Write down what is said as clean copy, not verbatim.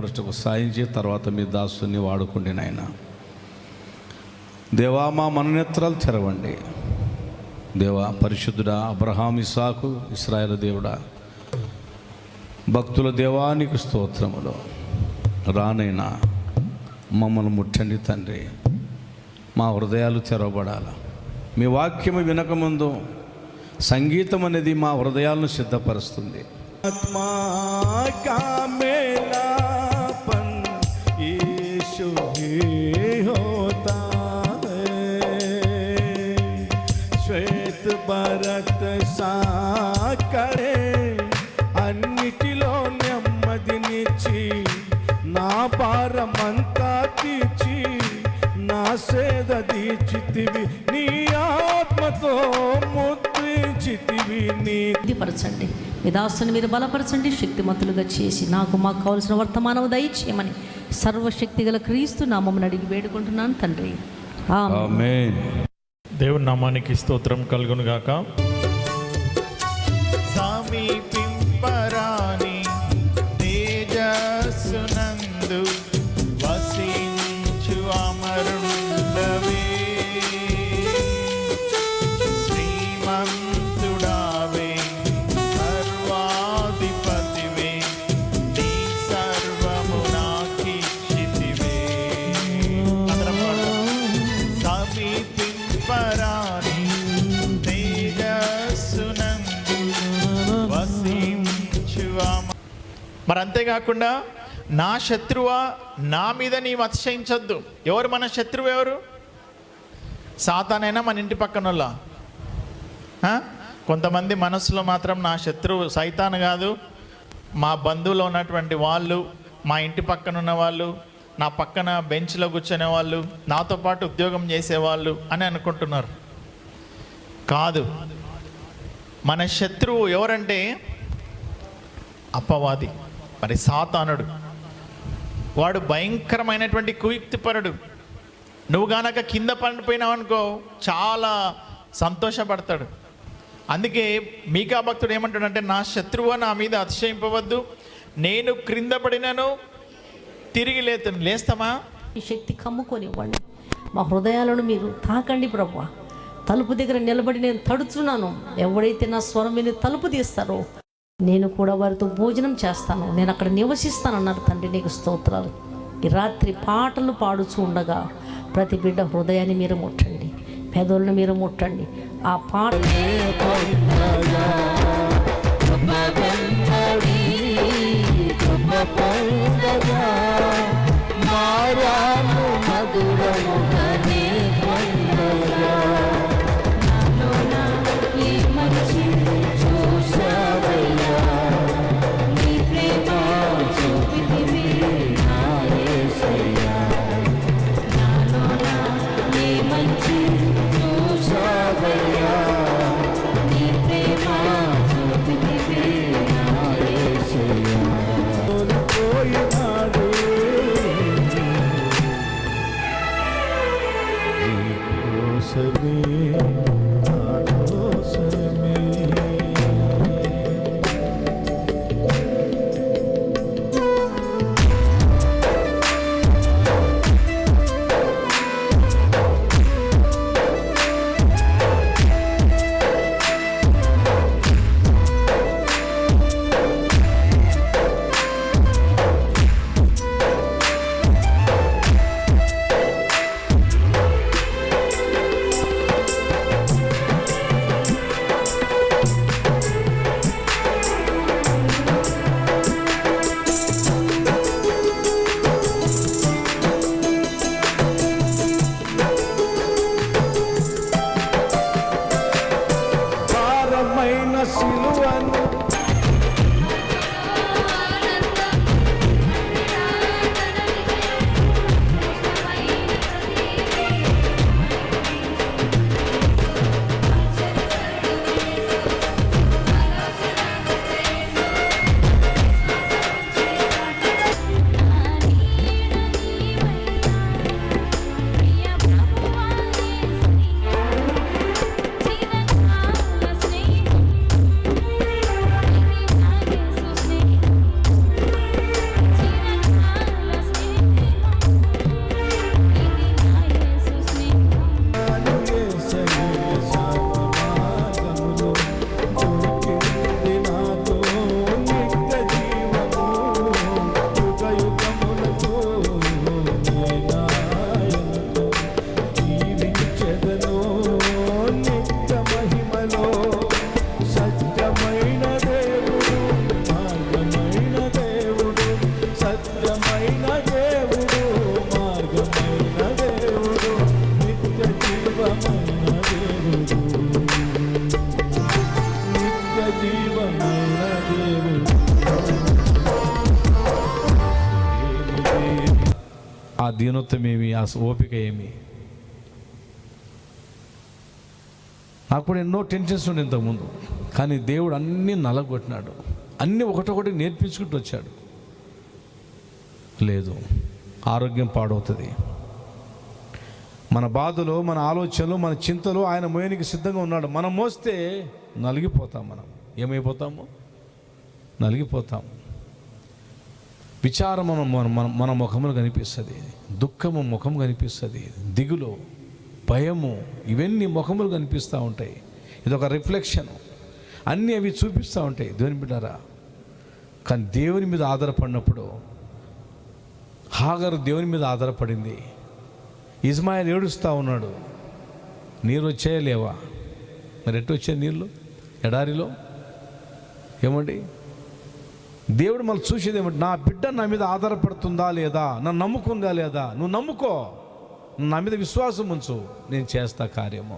మహిమపరచుటకు సాయం చేయి. తర్వాత మీ దాసుని వాడుకోండి నాయన. దేవా, మా మననేత్రాలు తెరవండి. దేవా, పరిశుద్ధుడా, అబ్రహాం, ఇస్సాకు, ఇశ్రాయేలు దేవుడా, భక్తుల దేవానికి స్తోత్రములు. రానైనా మమ్మల్ని ముట్టండి తండ్రి. మా హృదయాలు తెరవబడాల. మీ వాక్యము వినకముందు సంగీతం అనేది మా హృదయాలను సిద్ధపరుస్తుంది. आत्मा का मेलापन यीशु ही होता है। श्वेत भरत साकरे अन्निटिलो నెమ్మదినిచ్చి నా భారమంతా తీర్చి నా సేద తీర్చితివి, నీ ఆత్మతో ముద్రించితివి. పరచండి, మీ దాసుని మీరు బలపరచండి, శక్తిమంతులుగా చేసి నాకు మాకు కావలసిన వర్తమానం దయచేయమని సర్వశక్తి గల క్రీస్తు నామమున అడిగి వేడుకుంటున్నాను తండ్రి, ఆమేన్. దేవుని నామానికి స్తోత్రం కలుగును గాక. సమీపింపరాని తేజస్సునందు వసించు అమరుండవే, శ్రీమంతుడావే, సర్వాధిపతివే, నీ సర్వము నాకిచ్చితివే. సమీపింపరాని తేజస్సునందు వసించు మరి అంతేకాకుండా నా శత్రువా, నా మీద నీవు అతిశయించొద్దు. ఎవరు మన శత్రువు? ఎవరు? సాతానైనా మన ఇంటి పక్కన వాళ్ళ? కొంతమంది మనసులో మాత్రం నా శత్రువు సైతాన్ కాదు, మా బంధువులో ఉన్నటువంటి వాళ్ళు, మా ఇంటి పక్కన ఉన్న వాళ్ళు, నా పక్కన బెంచ్లో కూర్చునే వాళ్ళు, నాతో పాటు ఉద్యోగం చేసేవాళ్ళు అని అనుకుంటున్నారు. కాదు, మన శత్రువు ఎవరంటే అపవాది, మరి సాతానుడు. వాడు భయంకరమైనటువంటి కుయుక్తిపరుడు. నువ్వు గనక కింద పడిపోయినావు అనుకో చాలా సంతోషపడతాడు. అందుకే మీకా భక్తుడు ఏమంటాడంటే, నా శత్రువు నా మీద అతిశయింపవద్దు, నేను క్రింద పడినను తిరిగి లేస్తామా? ఈ శక్తి కమ్ముకొనివ్వండి. మా హృదయాలను మీరు తాకండి ప్రభువా. తలుపు దగ్గర నిలబడి నేను తడుచున్నాను. ఎవడైతే నా స్వరం విని తలుపు తీస్తారో నేను కూడా వారితో భోజనం చేస్తాను, నేను అక్కడ నివసిస్తానన్నారు తండ్రి. నీకు స్తోత్రాలు. ఈ రాత్రి పాటలు పాడుచూ ఉండగా ప్రతి బిడ్డ హృదయాన్ని మీరు ముట్టండి, పెదవులను మీరు ముట్టండి. ఆ పాట ఆ దీనత్వం ఏమి, ఆ ఓపిక ఏమి? నాకు కూడా ఎన్నో టెన్షన్స్ ఉండే ఇంతకుముందు, కానీ దేవుడు అన్నీ నలగొట్టినాడు, అన్నీ ఒకటొకటి నేర్పించుకుంటూ వచ్చాడు. లేదు, ఆరోగ్యం పాడవుతుంది. మన బాధలు, మన ఆలోచనలు, మన చింతలు ఆయన మోయనికి సిద్ధంగా ఉన్నాడు. మనం మోస్తే నలిగిపోతాం. మనం ఏమైపోతాము? నలిగిపోతాం. విచారం మన ముఖములు కనిపిస్తుంది, దుఃఖము ముఖం కనిపిస్తుంది, దిగులు, భయము, ఇవన్నీ ముఖములు కనిపిస్తూ ఉంటాయి. ఇదొక రిఫ్లెక్షన్, అన్నీ అవి చూపిస్తూ ఉంటాయి. దేవుని బిడ్డారా, కానీ దేవుని మీద ఆధారపడినప్పుడు, హాగరు దేవుని మీద ఆధారపడింది. ఇజ్మాయిల్ ఏడుస్తూ ఉన్నాడు, నీరు వచ్చాయా లేవా? మరి ఎట్టు వచ్చాయి నీళ్ళు? ఎడారిలో. ఏమండి, దేవుడు మళ్ళీ చూసేది ఏమంటే, నా బిడ్డ నా మీద ఆధారపడుతుందా లేదా, నన్ను నమ్ముకుందా లేదా? నువ్వు నమ్ముకో, నా మీద విశ్వాసం ఉంచు, నేను చేస్తా కార్యము.